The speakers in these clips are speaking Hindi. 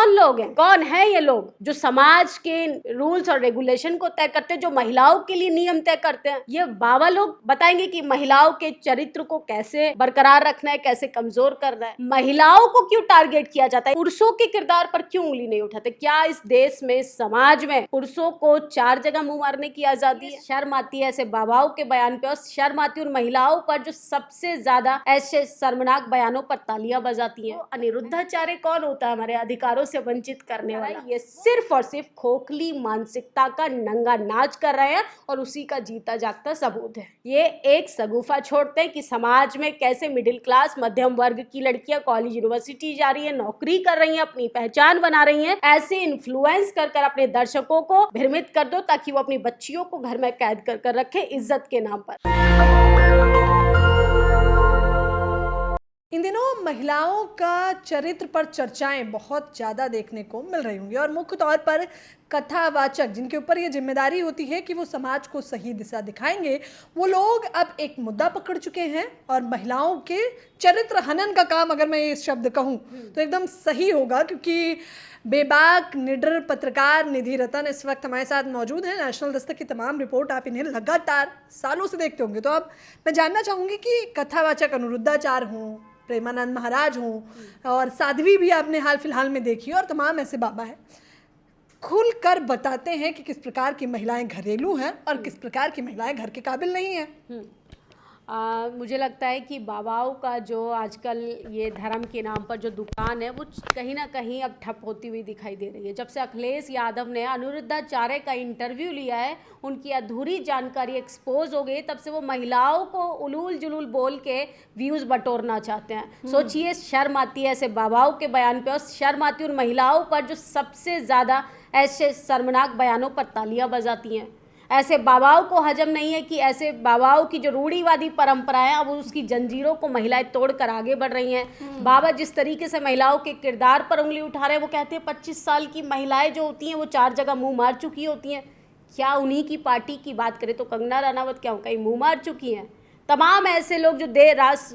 कौन लोग हैं, कौन है ये लोग जो समाज के रूल्स और रेगुलेशन को तय करते हैं, जो महिलाओं के लिए नियम तय करते हैं? ये बाबा लोग बताएंगे कि महिलाओं के चरित्र को कैसे बरकरार रखना है, कैसे कमजोर करना है। महिलाओं को क्यों टारगेट किया जाता है, पुरुषों के किरदार पर क्यों उंगली नहीं उठाते? क्या इस देश में, समाज में पुरुषों को 4 जगह मुंह मारने की आजादी है? शर्म आती है ऐसे बाबाओं के बयान पे, और शर्म आती है उन महिलाओं पर जो सबसे ज्यादा ऐसे शर्मनाक बयानों पर तालियां बजाती हैं। अनिरुद्धाचार्य कौन होता है हमारे अधिकारों से वंचित करने वाला? ये सिर्फ और सिर्फ खोखली मानसिकता का नंगा नाच कर रहे हैं और उसी का जीता जागता सबूत है। ये एक सगुफा छोड़ते हैं कि समाज में कैसे मिडिल क्लास, मध्यम वर्ग की लड़कियां कॉलेज यूनिवर्सिटी जा रही है, नौकरी कर रही हैं, अपनी पहचान बना रही हैं। ऐसे इन्फ्लुएंस कर कर अपने दर्शकों को भ्रमित कर दो ताकि वो अपनी बच्चियों को घर में कैद कर कर रखे इज्जत के नाम पर। इन दिनों महिलाओं का चरित्र पर चर्चाएं बहुत ज़्यादा देखने को मिल रही होंगी, और मुख्य तौर पर कथावाचक जिनके ऊपर ये जिम्मेदारी होती है कि वो समाज को सही दिशा दिखाएंगे, वो लोग अब एक मुद्दा पकड़ चुके हैं। और महिलाओं के चरित्र हनन का काम, अगर मैं ये शब्द कहूँ तो एकदम सही होगा, क्योंकि बेबाक निडर पत्रकार निधि रतन इस वक्त हमारे साथ मौजूद हैं। नेशनल दस्तक की तमाम रिपोर्ट आप इन्हें लगातार सालों से देखते होंगे। तो अब मैं जानना चाहूँगी कि कथावाचक अनिरुद्धाचार्य हों, प्रेमानंद महाराज हों, और साध्वी भी आपने हाल फिलहाल में देखी, और तमाम ऐसे बाबा हैं, खुल कर बताते हैं कि किस प्रकार की महिलाएं घरेलू हैं और किस प्रकार की महिलाएं घर के काबिल नहीं हैं। मुझे लगता है कि बाबाओं का जो आजकल ये धर्म के नाम पर जो दुकान है वो कहीं ना कहीं अब ठप होती हुई दिखाई दे रही है। जब से अखिलेश यादव ने अनिरुद्धाचार्य का इंटरव्यू लिया है, उनकी अधूरी जानकारी एक्सपोज हो गई, तब से वो महिलाओं को उलूल जुलूल बोल के व्यूज़ बटोरना चाहते हैं। सोचिए, शर्म आती है ऐसे बाबाओं के बयान पे, और शर्म आती है उन महिलाओं पर जो सबसे ज़्यादा ऐसे शर्मनाक बयानों पर तालियां बजाती हैं। ऐसे बाबाओं को हजम नहीं है कि ऐसे बाबाओं की जो रूढ़िवादी परंपरा है, अब उसकी जंजीरों को महिलाएं तोड़कर आगे बढ़ रही हैं। बाबा जिस तरीके से महिलाओं के किरदार पर उंगली उठा रहे हैं, वो कहते हैं 25 साल की महिलाएं जो होती हैं वो 4 जगह मुंह मार चुकी होती हैं। क्या उन्हीं की पार्टी की बात करें तो कंगना रनावत क्या कहीं मुंह मार चुकी हैं? तमाम ऐसे लोग जो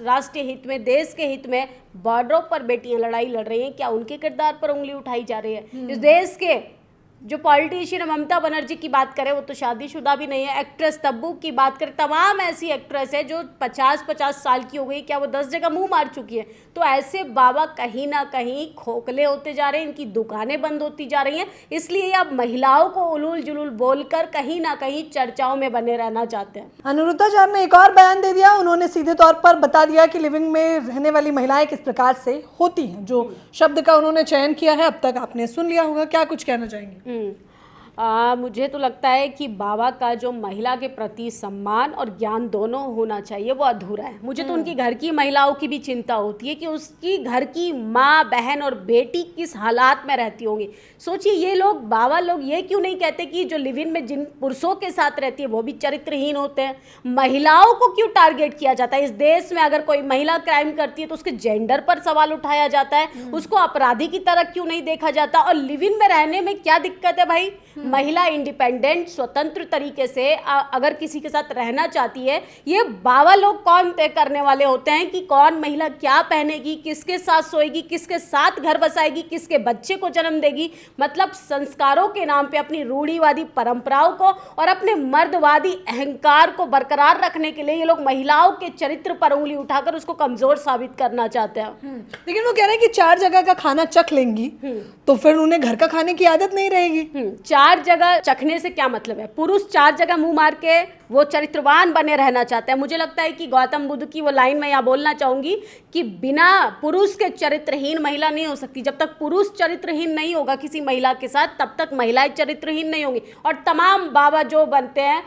राष्ट्रीय हित में, देश के हित में बॉर्डरों पर बेटियां लड़ाई लड़ रही हैं, क्या उनके किरदार पर उंगली उठाई जा रही है? इस देश के जो पॉलिटिशियन ममता बनर्जी की बात करें, वो तो शादीशुदा भी नहीं है। एक्ट्रेस तब्बू की बात करें, तमाम ऐसी एक्ट्रेस है जो 50-50 साल की हो गई, क्या वो 10 जगह मुंह मार चुकी है? तो ऐसे बाबा कहीं ना कहीं खोखले होते जा रहे हैं, इनकी दुकानें बंद होती जा रही हैं। इसलिए अब महिलाओं को उलूल जुलूल बोलकर कहीं ना कहीं चर्चाओं में बने रहना चाहते हैं। अनिरुद्धाचार्य ने एक और बयान दे दिया। उन्होंने सीधे तौर पर बता दिया कि लिविंग में रहने वाली महिलाएं किस प्रकार से होती हैं। जो शब्द का उन्होंने चयन किया है, अब तक आपने सुन लिया होगा, क्या कुछ कहना चाहेंगे? मुझे तो लगता है कि बाबा का जो महिला के प्रति सम्मान और ज्ञान दोनों होना चाहिए, वो अधूरा है। मुझे तो उनकी घर की महिलाओं की भी चिंता होती है कि उसकी घर की माँ, बहन और बेटी किस हालात में रहती होंगी। सोचिए, ये लोग, बाबा लोग ये क्यों नहीं कहते कि जो लिव इन में जिन पुरुषों के साथ रहती है वो भी चरित्रहीन होते हैं? महिलाओं को क्यों टारगेट किया जाता है? इस देश में अगर कोई महिला क्राइम करती है तो उसके जेंडर पर सवाल उठाया जाता है, उसको अपराधी की तरह क्यों नहीं देखा जाता? और लिव इन में रहने में क्या दिक्कत है भाई? महिला इंडिपेंडेंट, स्वतंत्र तरीके से अगर किसी के साथ रहना चाहती है, ये बाबा लोग कौन तय करने वाले होते हैं कि कौन महिला क्या पहनेगी, किसके साथ सोएगी, किसके साथ घर बसाएगी, किसके बच्चे को जन्म देगी? मतलब संस्कारों के नाम पे अपनी रूढ़िवादी परंपराओं को और अपने मर्दवादी अहंकार को बरकरार रखने के लिए ये लोग महिलाओं के चरित्र पर उंगली उठाकर उसको कमजोर साबित करना चाहते हैं। लेकिन वो कह रहे हैं कि 4 जगह का खाना चख लेंगी तो फिर उन्हें घर का खाने की आदत नहीं रहेगी। 4 जगह चखने से क्या मतलब है? पुरुष 4 जगह मुंह मार के वो चरित्रवान बने रहना चाहते हैं। मुझे लगता है कि गौतम बुद्ध की वो लाइन मैं यहाँ बोलना चाहूंगी कि बिना पुरुष के चरित्रहीन महिला नहीं हो सकती। जब तक पुरुष चरित्रहीन नहीं होगा किसी महिला के साथ, तब तक महिलाएं चरित्रहीन नहीं होंगी। और तमाम बाबा जो बनते हैं,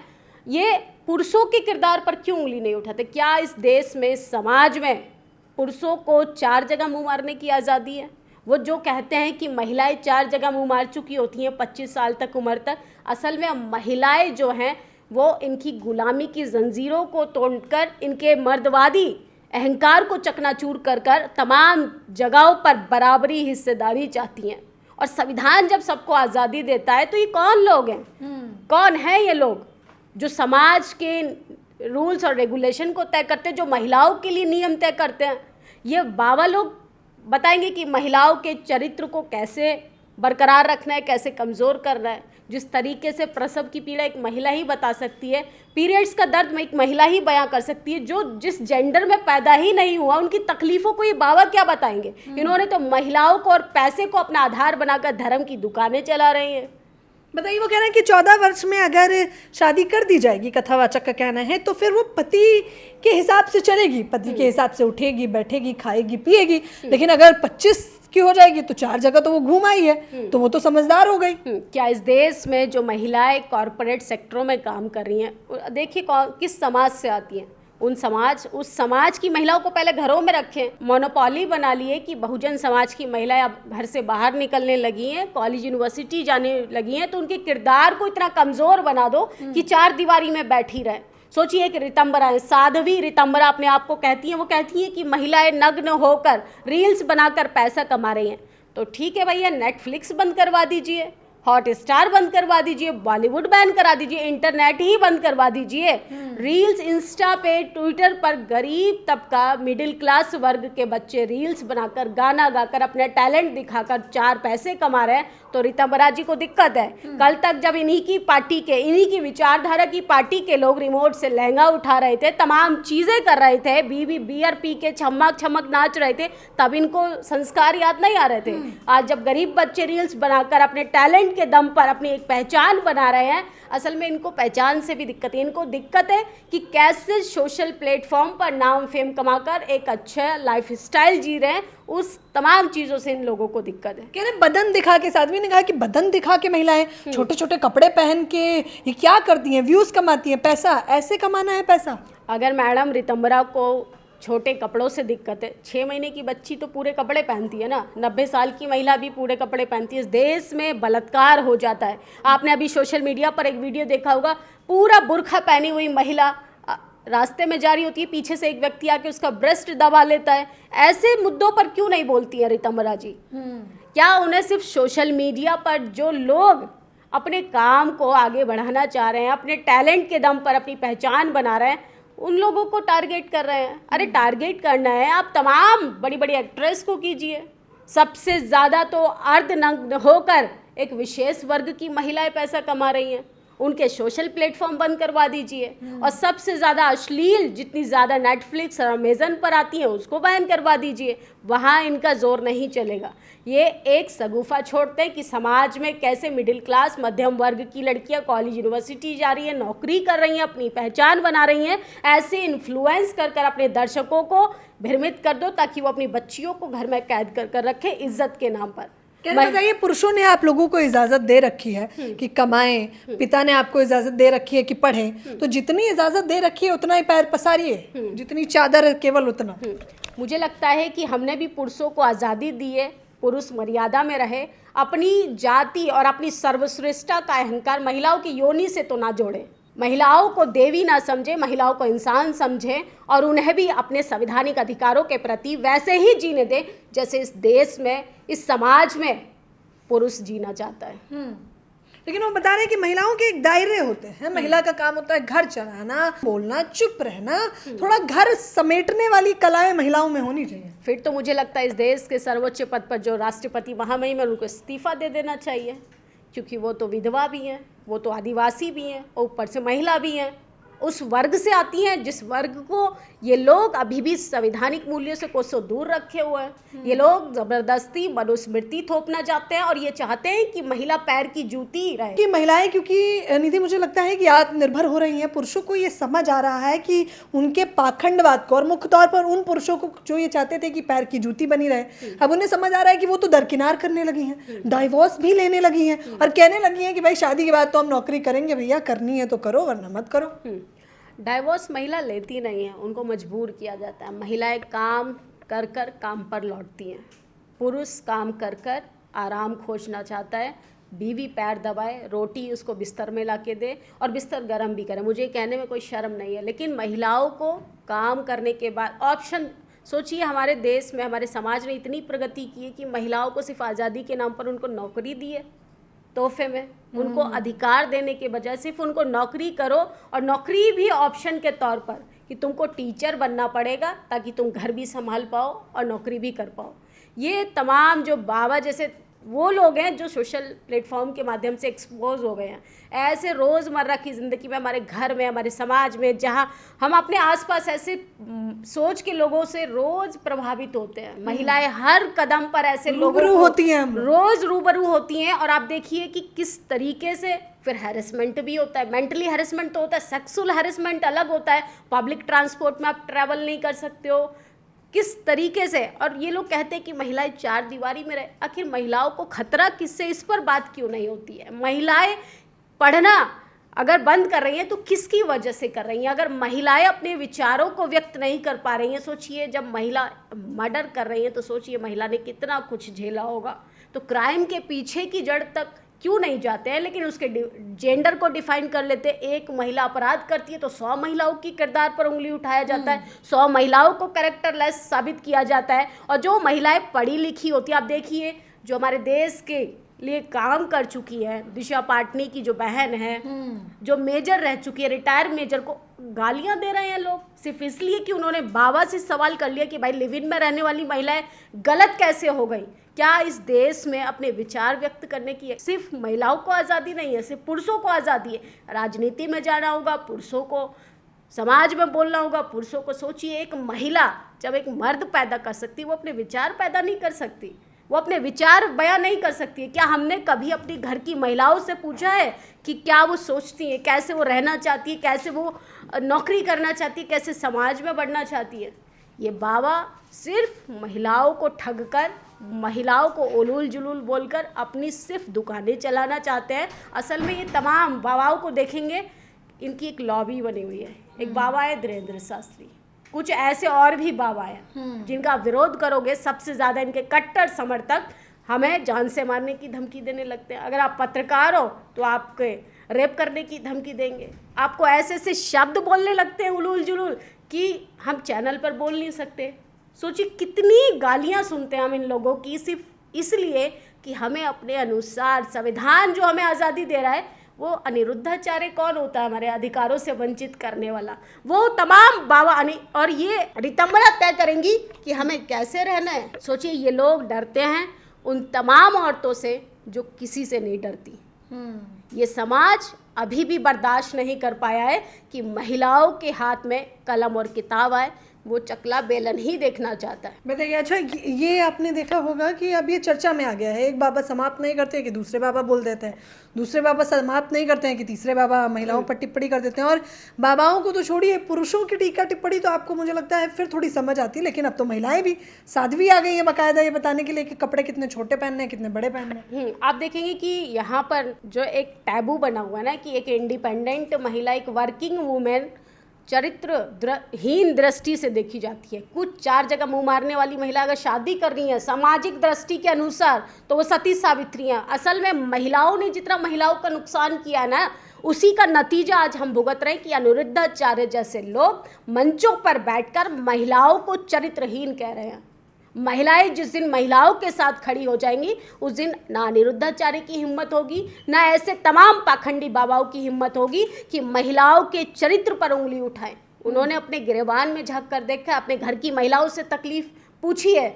ये पुरुषों के किरदार पर क्यों उंगली नहीं उठाते? क्या इस देश में, समाज में पुरुषों को 4 जगह मुंह मारने की आज़ादी है? वो जो कहते हैं कि महिलाएं 4 जगह मुंह मार चुकी होती हैं 25 साल तक उम्र तक, असल में महिलाएं जो हैं वो इनकी गुलामी की जंजीरों को तोड़कर, इनके मर्दवादी अहंकार को चकनाचूर कर कर तमाम जगहों पर बराबरी हिस्सेदारी चाहती हैं। और संविधान जब सबको आज़ादी देता है तो ये कौन लोग हैं, कौन है ये लोग जो समाज के रूल्स और रेगुलेशन को तय करते हैं, जो महिलाओं के लिए नियम तय करते हैं? ये बाबा लोग बताएंगे कि महिलाओं के चरित्र को कैसे बरकरार रखना है, कैसे कमज़ोर करना है। जिस तरीके से प्रसव की पीड़ा एक महिला ही बता सकती है, पीरियड्स का दर्द में एक महिला ही बयां कर सकती है, जो जिस जेंडर में पैदा ही नहीं हुआ उनकी तकलीफ़ों को ये बाबा क्या बताएंगे। इन्होंने तो महिलाओं को और पैसे को अपना आधार बनाकर धर्म की दुकानें चला रही हैं। बताइए, वो कह रहे हैं कि 14 वर्ष में अगर शादी कर दी जाएगी, कथावाचक का कहना है, तो फिर वो पति के हिसाब से चलेगी, पति के हिसाब से उठेगी, बैठेगी, खाएगी, पिएगी। लेकिन अगर 25 की हो जाएगी तो 4 जगह तो वो घूम आई है, तो वो तो समझदार हो गई। क्या इस देश में जो महिलाएं कॉरपोरेट सेक्टरों में काम कर रही हैं, देखिए किस समाज से आती हैं, उस समाज की महिलाओं को पहले घरों में रखें। मोनोपोली बना लिए कि बहुजन समाज की महिलाएं अब घर से बाहर निकलने लगी हैं, कॉलेज यूनिवर्सिटी जाने लगी हैं, तो उनके किरदार को इतना कमज़ोर बना दो कि 4 दीवारी में बैठी रहें। सोचिए कि रितंबरा है, साध्वी रितंबरा अपने आप को कहती हैं, वो कहती हैं कि महिलाएं नग्न होकर रील्स बनाकर पैसा कमा रही हैं। तो ठीक है भैया, नेटफ्लिक्स बंद करवा दीजिए, हॉटस्टार बंद करवा दीजिए, बॉलीवुड बैन करा दीजिए, इंटरनेट ही बंद करवा दीजिए। रील्स इंस्टा पे, ट्विटर पर गरीब तबका, मिडिल क्लास वर्ग के बच्चे रील्स बनाकर, गाना गाकर, अपने टैलेंट दिखाकर 4 पैसे कमा रहे हैं। तो रीतंबरा जी को दिक्कत है। कल तक जब इन्हीं की पार्टी के, इन्हीं की विचारधारा की पार्टी के लोग रिमोट से लहंगा उठा रहे थे, तमाम चीज़ें कर रहे थे, बियर पी के छमक छमक नाच रहे थे, तब इनको संस्कार याद नहीं आ रहे थे। आज जब गरीब बच्चे रील्स बनाकर अपने टैलेंट के दम पर अपनी एक पहचान बना रहे हैं, असल में इनको पहचान से भी दिक्कत है। इनको दिक्कत है कि कैसे सोशल प्लेटफॉर्म पर नाम फेम कमाकर एक अच्छा लाइफस्टाइल जी रहे हैं, उस तमाम चीज़ों से इन लोगों को दिक्कत है। कह रहे बदन दिखा के, साध्वी ने कहा कि बदन दिखा के महिलाएं छोटे छोटे कपड़े पहन के ये क्या करती हैं, व्यूज़ कमाती हैं, पैसा ऐसे कमाना है पैसा। अगर मैडम रितंबरा को छोटे कपड़ों से दिक्कत है, 6 महीने की बच्ची तो पूरे कपड़े पहनती है ना, 90 साल की महिला भी पूरे कपड़े पहनती है। इस देश में बलात्कार हो जाता है। आपने अभी सोशल मीडिया पर एक वीडियो देखा होगा, पूरा बुर्खा पहनी हुई महिला रास्ते में जा रही होती है, पीछे से एक व्यक्ति आके उसका ब्रेस्ट दबा लेता है। ऐसे मुद्दों पर क्यों नहीं बोलती है रितंबरा जी? क्या उन्हें सिर्फ सोशल मीडिया पर जो लोग अपने काम को आगे बढ़ाना चाह रहे हैं, अपने टैलेंट के दम पर अपनी पहचान बना रहे हैं, उन लोगों को टारगेट कर रहे हैं? अरे टारगेट करना है आप तमाम बड़ी बड़ी एक्ट्रेस को कीजिए। सबसे ज़्यादा तो अर्धनग्न होकर एक विशेष वर्ग की महिलाएं पैसा कमा रही हैं, उनके सोशल प्लेटफॉर्म बंद करवा दीजिए। और सबसे ज़्यादा अश्लील जितनी ज़्यादा नेटफ्लिक्स और अमेज़न पर आती हैं उसको बैन करवा दीजिए, वहाँ इनका जोर नहीं चलेगा। ये एक सगुफा छोड़ते हैं कि समाज में कैसे मिडिल क्लास मध्यम वर्ग की लड़कियां कॉलेज यूनिवर्सिटी जा रही हैं, नौकरी कर रही हैं, अपनी पहचान बना रही हैं। ऐसे इन्फ्लुएंस कर कर अपने दर्शकों को भ्रमित कर दो ताकि वो अपनी बच्चियों को घर में कैद कर कर रखें इज्जत के नाम पर। बताइए, पुरुषों ने आप लोगों को इजाजत दे रखी है कि कमाएं, पिता ने आपको इजाजत दे रखी है कि पढ़ें, तो जितनी इजाजत दे रखी है उतना ही पैर पसारिए, जितनी चादर है केवल उतना। मुझे लगता है कि हमने भी पुरुषों को आज़ादी दी है, पुरुष मर्यादा में रहे, अपनी जाति और अपनी सर्वश्रेष्ठता का अहंकार महिलाओं की योनि से तो ना जोड़े, महिलाओं को देवी ना समझे, महिलाओं को इंसान समझे और उन्हें भी अपने संवैधानिक अधिकारों के प्रति वैसे ही जीने दें जैसे इस देश में, इस समाज में पुरुष जीना चाहता है। लेकिन वो बता रहे हैं कि महिलाओं के एक दायरे होते हैं। महिला का काम होता है घर चलाना, बोलना, चुप रहना, थोड़ा घर समेटने वाली कलाएं महिलाओं में होनी चाहिए। फिर तो मुझे लगता है इस देश के सर्वोच्च पद पर जो राष्ट्रपति महामहिम है उनको इस्तीफा दे देना चाहिए, क्योंकि वो तो विधवा भी हैं, वो तो आदिवासी भी हैं और ऊपर से महिला भी हैं, उस वर्ग से आती हैं जिस वर्ग को ये लोग अभी भी संवैधानिक मूल्यों से कोसों दूर रखे हुए हैं। ये लोग ज़बरदस्ती मनुस्मृति थोपना चाहते हैं और ये चाहते हैं कि महिला पैर की जूती रहे। कि महिलाएं, क्योंकि निधि मुझे लगता है कि आत्मनिर्भर हो रही हैं, पुरुषों को ये समझ आ रहा है कि उनके पाखंडवाद को, और मुख्य तौर पर उन पुरुषों को जो ये चाहते थे कि पैर की जूती बनी रहे, अब उन्हें समझ आ रहा है कि वो तो दरकिनार करने लगी हैं, डाइवोर्स भी लेने लगी हैं और कहने लगी हैं कि भाई शादी के बाद तो हम नौकरी करेंगे भैया, करनी है तो करो वरना मत करो। डाइवोर्स महिला लेती नहीं है, उनको मजबूर किया जाता है। महिलाएं काम कर कर काम पर लौटती हैं, पुरुष काम कर कर आराम खोजना चाहता है, बीवी पैर दबाए, रोटी उसको बिस्तर में ला के दे और बिस्तर गर्म भी करे। मुझे कहने में कोई शर्म नहीं है, लेकिन महिलाओं को काम करने के बाद ऑप्शन, सोचिए हमारे देश में, हमारे समाज ने इतनी प्रगति की है कि महिलाओं को सिर्फ आज़ादी के नाम पर उनको नौकरी दी है तोहफे में, उनको अधिकार देने के बजाय सिर्फ उनको नौकरी करो, और नौकरी भी ऑप्शन के तौर पर कि तुमको टीचर बनना पड़ेगा ताकि तुम घर भी संभाल पाओ और नौकरी भी कर पाओ। ये तमाम जो बाबा जैसे वो लोग हैं जो सोशल प्लेटफॉर्म के माध्यम से एक्सपोज हो गए हैं, ऐसे रोज़मर्रा की ज़िंदगी में, हमारे घर में, हमारे समाज में, जहाँ हम अपने आसपास ऐसे सोच के लोगों से रोज़ प्रभावित होते हैं। महिलाएं हर कदम पर ऐसे लोगों रूबरू को होती हैं, हम रोज़ रूबरू होती हैं। और आप देखिए कि किस तरीके से फिर हैरेसमेंट भी होता है, मेंटली हैरेसमेंट तो होता है, सेक्सुअल हैरेसमेंट अलग होता है। पब्लिक ट्रांसपोर्ट में आप ट्रैवल नहीं कर सकते हो, किस तरीके से। और ये लोग कहते हैं कि महिलाएं चार दीवारी में रहे, आखिर महिलाओं को खतरा किससे, इस पर बात क्यों नहीं होती है। महिलाएं पढ़ना अगर बंद कर रही हैं तो किसकी वजह से कर रही हैं। अगर महिलाएं अपने विचारों को व्यक्त नहीं कर पा रही हैं, सोचिए जब महिला मर्डर कर रही हैं तो सोचिए महिला ने कितना कुछ झेला होगा। तो क्राइम के पीछे की जड़ तक क्यों नहीं जाते हैं, लेकिन उसके जेंडर को डिफाइन कर लेते हैं। एक महिला अपराध करती है तो 100 महिलाओं की किरदार पर उंगली उठाया जाता है, 100 महिलाओं को कैरेक्टरलेस साबित किया जाता है। और जो महिलाएं पढ़ी लिखी होती है, आप देखिए जो हमारे देश के लिए काम कर चुकी है, दिशा पाटनी की जो बहन है, जो मेजर रह चुकी है, रिटायर मेजर को गालियां दे रहे हैं लोग सिर्फ इसलिए कि उन्होंने बाबा से सवाल कर लिया कि भाई लिव इन में रहने वाली महिलाएं गलत कैसे हो गई। क्या इस देश में अपने विचार व्यक्त करने की सिर्फ महिलाओं को आज़ादी नहीं है, सिर्फ पुरुषों को आज़ादी है। राजनीति में जाना होगा पुरुषों को, समाज में बोलना होगा पुरुषों को। सोचिए एक महिला जब एक मर्द पैदा कर सकती है, वो अपने विचार पैदा नहीं कर सकती, वो अपने विचार बयां नहीं कर सकती है। क्या हमने कभी अपनी घर की महिलाओं से पूछा है कि क्या वो सोचती हैं, कैसे वो रहना चाहती है, कैसे वो नौकरी करना चाहती है, कैसे समाज में बढ़ना चाहती है। ये बाबा सिर्फ महिलाओं को ठग कर, महिलाओं को उलूल जुलूल बोलकर अपनी सिर्फ दुकानें चलाना चाहते हैं। असल में ये तमाम बाबाओं को देखेंगे, इनकी एक लॉबी बनी हुई है। एक बाबा है धीरेन्द्र शास्त्री, कुछ ऐसे और भी बाबा हैं जिनका विरोध करोगे सबसे ज़्यादा इनके कट्टर समर्थक हमें जान से मारने की धमकी देने लगते हैं। अगर आप पत्रकार हो तो आपके रेप करने की धमकी देंगे, आपको ऐसे ऐसे शब्द बोलने लगते हैं उलूल जुलूल कि हम चैनल पर बोल नहीं सकते। सोचिए कितनी गालियां सुनते हैं हम इन लोगों की, सिर्फ इसलिए कि हमें अपने अनुसार, संविधान जो हमें आज़ादी दे रहा है, वो अनिरुद्धाचार्य कौन होता है हमारे अधिकारों से वंचित करने वाला, वो तमाम बाबा और ये रितंबरा तय करेंगी कि हमें कैसे रहना है। सोचिए ये लोग डरते हैं उन तमाम औरतों से जो किसी से नहीं डरती। ये समाज अभी भी बर्दाश्त नहीं कर पाया है कि महिलाओं के हाथ में कलम और किताब आए, वो चकला बेलन ही देखना चाहता है। बताइए, अच्छा ये आपने देखा होगा कि अब ये चर्चा में आ गया है, एक बाबा समाप्त नहीं करते कि दूसरे बाबा बोल देते हैं, दूसरे बाबा समाप्त नहीं करते हैं कि तीसरे बाबा महिलाओं पर टिप्पणी कर देते हैं। और बाबाओं को तो छोड़िए, पुरुषों की टीका टिप्पणी तो आपको मुझे लगता है फिर थोड़ी समझ आती है, लेकिन अब तो महिलाएं भी साध्वी आ गई है बाकायदा ये बताने के लिए कि कपड़े कितने छोटे पहनने हैं, कितने बड़े पहनने हैं। आप देखेंगे कि यहाँ पर जो एक टैबू बना हुआ है ना कि एक इंडिपेंडेंट महिला, एक वर्किंग वूमेन चरित्रहीन दृष्टि से देखी जाती है। कुछ चार जगह मुंह मारने वाली महिला अगर शादी कर रही है सामाजिक दृष्टि के अनुसार तो वो सती सावित्री हैं। असल में महिलाओं ने जितना महिलाओं का नुकसान किया ना, उसी का नतीजा आज हम भुगत रहे हैं कि अनिरुद्धाचार्य जैसे लोग मंचों पर बैठकर महिलाओं को चरित्रहीन कह रहे हैं। महिलाएं जिस दिन महिलाओं के साथ खड़ी हो जाएंगी उस दिन ना अनिरुद्धाचार्य की हिम्मत होगी, ना ऐसे तमाम पाखंडी बाबाओं की हिम्मत होगी कि महिलाओं के चरित्र पर उंगली उठाएं। उन्होंने अपने गिरेबान में झांक कर देखा, अपने घर की महिलाओं से तकलीफ पूछी है।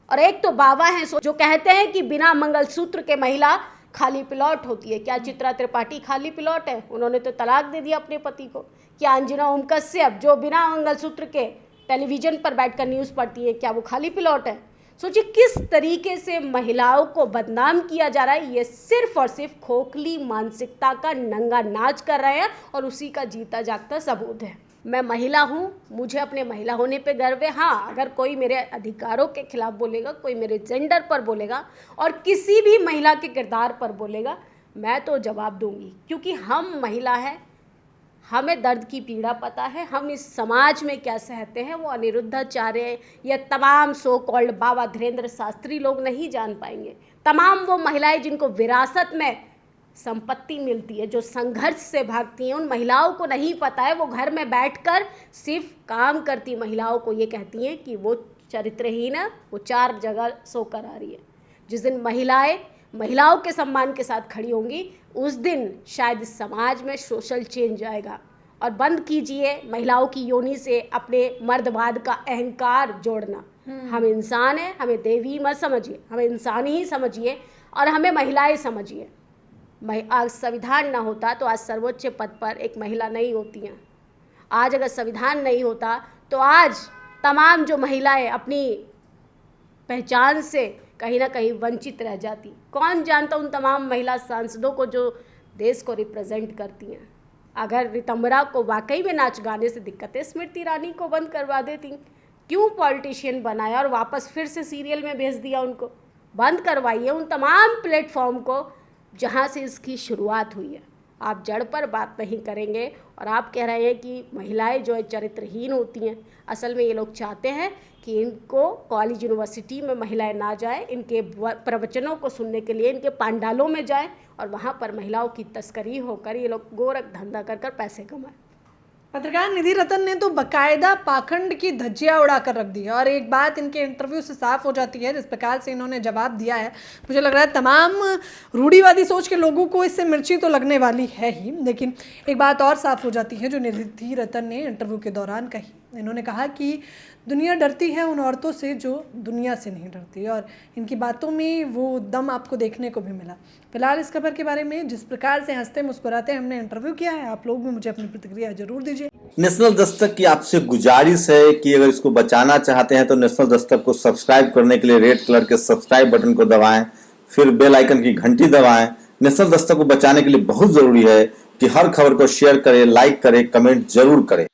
और एक तो बाबा हैं जो कहते हैं कि बिना मंगलसूत्र के महिला खाली प्लॉट होती है। क्या चित्रा त्रिपाठी खाली प्लॉट है? उन्होंने तो तलाक दे दिया अपने पति को। क्या अंजना ओम कश्यप जो बिना मंगलसूत्र के टेलीविजन पर बैठकर न्यूज़ पढ़ती है, क्या वो खाली प्लॉट है? सोचिए किस तरीके से महिलाओं को बदनाम किया जा रहा है। ये सिर्फ और सिर्फ खोखली मानसिकता का नंगा नाच कर रहे हैं और उसी का जीता जागता सबूत है। मैं महिला हूँ, मुझे अपने महिला होने पे गर्व है। हाँ, अगर कोई मेरे अधिकारों के खिलाफ बोलेगा, कोई मेरे जेंडर पर बोलेगा और किसी भी महिला के किरदार पर बोलेगा, मैं तो जवाब दूंगी, क्योंकि हम महिला हैं, हमें दर्द की पीड़ा पता है, हम इस समाज में क्या सहते हैं वो अनिरुद्धाचार्य या तमाम सो कॉल्ड बाबा धीरेन्द्र शास्त्री लोग नहीं जान पाएंगे। तमाम वो महिलाएं जिनको विरासत में संपत्ति मिलती है, जो संघर्ष से भागती हैं, उन महिलाओं को नहीं पता है। वो घर में बैठकर सिर्फ काम करती महिलाओं को ये कहती हैं कि वो चरित्रहीन है, वो चार जगह सोकर आ रही है। जिस दिन महिलाओं के सम्मान के साथ खड़ी होंगी उस दिन शायद इस समाज में सोशल चेंज आएगा। और बंद कीजिए महिलाओं की योनि से अपने मर्दवाद का अहंकार जोड़ना। हम इंसान हैं, हमें देवी मत समझिए, हमें इंसान ही समझिए और हमें महिलाएं समझिए। आज संविधान ना होता तो आज सर्वोच्च पद पर एक महिला नहीं होती हैं। आज अगर संविधान नहीं होता तो आज तमाम जो महिलाएं अपनी पहचान से कहीं ना कहीं वंचित रह जाती। कौन जानता उन तमाम महिला सांसदों को जो देश को रिप्रेजेंट करती हैं। अगर रितंबरा को वाकई में नाच गाने से दिक्कत है, स्मृति ईरानी को बंद करवा देती। क्यों पॉलिटिशियन बनाया और वापस फिर से सीरियल में भेज दिया उनको? बंद करवाइए उन तमाम प्लेटफॉर्म को जहाँ से इसकी शुरुआत हुई है। आप जड़ पर बात नहीं करेंगे और आप कह रहे हैं कि महिलाएं जो है चरित्रहीन होती हैं। असल में ये लोग चाहते हैं कि इनको कॉलेज यूनिवर्सिटी में महिलाएं ना जाएं, इनके प्रवचनों को सुनने के लिए इनके पंडालों में जाएं और वहाँ पर महिलाओं की तस्करी होकर ये लोग गोरख धंधा कर पैसे कमाएं। पत्रकार निधि रतन ने तो बकायदा पाखंड की धज्जियां उड़ाकर रख दी है और एक बात इनके इंटरव्यू से साफ हो जाती है, जिस प्रकार से इन्होंने जवाब दिया है, मुझे लग रहा है तमाम रूढ़िवादी सोच के लोगों को इससे मिर्ची तो लगने वाली है ही। लेकिन एक बात और साफ हो जाती है जो निधि रतन ने इंटरव्यू के दौरान कही। इन्होंने कहा कि दुनिया डरती है उन औरतों से जो दुनिया से नहीं डरती और इनकी बातों में वो दम आपको देखने को भी मिला। फिलहाल इस खबर के बारे में जिस प्रकार से हंसते मुस्कुराते हमने इंटरव्यू किया है, आप लोग भी मुझे अपनी प्रतिक्रिया जरूर दीजिए। नेशनल दस्तक की आपसे गुजारिश है कि अगर इसको बचाना चाहते हैं तो नेशनल दस्तक को सब्सक्राइब करने के लिए रेड कलर के सब्सक्राइब बटन को दबाएं, फिर बेल आइकन की घंटी दबाएं। नेशनल दस्तक को बचाने के लिए बहुत जरूरी है कि हर खबर को शेयर करें, लाइक करें, कमेंट जरूर करें।